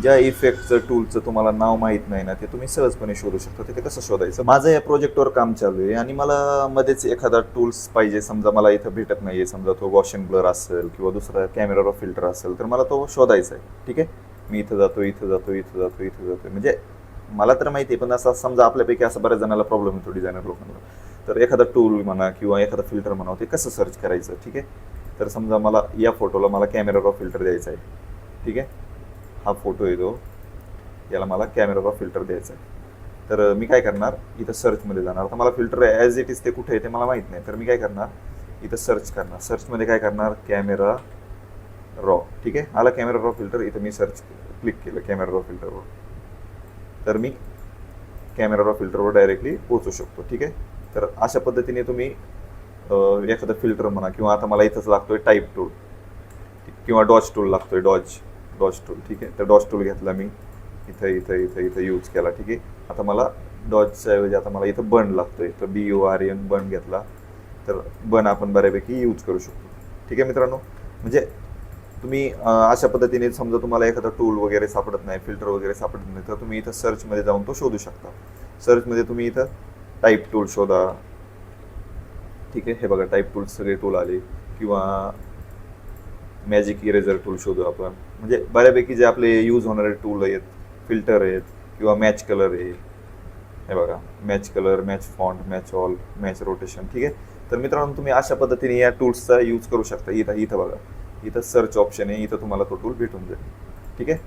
ज्या इफेक्टचं टूलचं तुम्हाला नाव माहीत नाही ना, ते तुम्ही सहजपणे शोधू शकता. ते कसं शोधायचं? माझं या प्रोजेक्टवर काम चालू आहे आणि मला मध्येच एखादा टूल्स पाहिजे. समजा मला इथं भेटत नाही आहे, समजा तो गॉशियन ब्लर असेल किंवा दुसरा कॅमेरा रॉ फिल्टर असेल, तर मला तो शोधायचा आहे. ठीक आहे, मी इथं जातो, इथं जातो, इथं जातो, इथं जातो. म्हणजे मला तर माहिती आहे, पण असं समजा आपल्यापैकी असं बऱ्याच जणांना प्रॉब्लेम येतो डिझायनर लोकांना. तर एखादा टूल म्हणा किंवा एखादा फिल्टर म्हणा, ते कसं सर्च करायचं? ठीक आहे, तर समजा मला या फोटोला मला कॅमेरा रॉ फिल्टर द्यायचा आहे. ठीक आहे, हा फोटो येतो, याला मला कॅमेरा रॉ फिल्टर द्यायचा आहे. तर मी काय करणार, इथं सर्चमध्ये जाणार. आता मला फिल्टर ॲज इट इज ते कुठे आहे ते मला माहीत नाही, तर मी काय करणार, इथं सर्च करणार. सर्चमध्ये काय करणार, कॅमेरा रॉ. ठीक आहे, आला कॅमेरा रॉ फिल्टर. इथं मी सर्च क्लिक केलं कॅमेरा रॉ फिल्टरवर, तर मी कॅमेरा रॉ फिल्टरवर डायरेक्टली पोहोचू शकतो. ठीक आहे, तर अशा पद्धतीने तुम्ही एखादं फिल्टर म्हणा, किंवा आता मला इथंच लागतोय टाईप टूल किंवा डॉच टूल लागतोय, डॉच टूल. ठीक आहे, तर डॉच टूल घेतला मी, इथं इथं इथं इथं यूज केला. ठीक आहे, आता मला डॉचच्या ऐवजी आता मला इथं बन लागतोय, तर BURN बन घेतला, तर बन आपण बऱ्यापैकी यूज करू शकतो. ठीक आहे मित्रांनो, म्हणजे तुम्ही अशा पद्धतीने समजा तुम्हाला एखादा टूल वगैरे सापडत नाही, फिल्टर वगैरे सापडत नाही, तर तुम्ही इथं सर्चमध्ये जाऊन तो शोधू शकता. सर्चमध्ये तुम्ही इथं टाईप टूल शोधा. ठीक आहे, हे बघा टाईप टूल सगळे टूल आले, किंवा मॅजिक इरेझर टूल शोधू आपण. म्हणजे बऱ्यापैकी जे आपले यूज होणारे टूल आहेत, फिल्टर आहेत, किंवा मॅच कलर आहे. हे बघा, match colour, match font, match all, match rotation. ठीक आहे, तर मित्रांनो तुम्ही अशा पद्धतीने या टूल्सचा यूज करू शकता. इथं इथं बघा, इथं सर्च ऑप्शन आहे, इथं तुम्हाला तो टूल भेटून जाईल. ठीक आहे,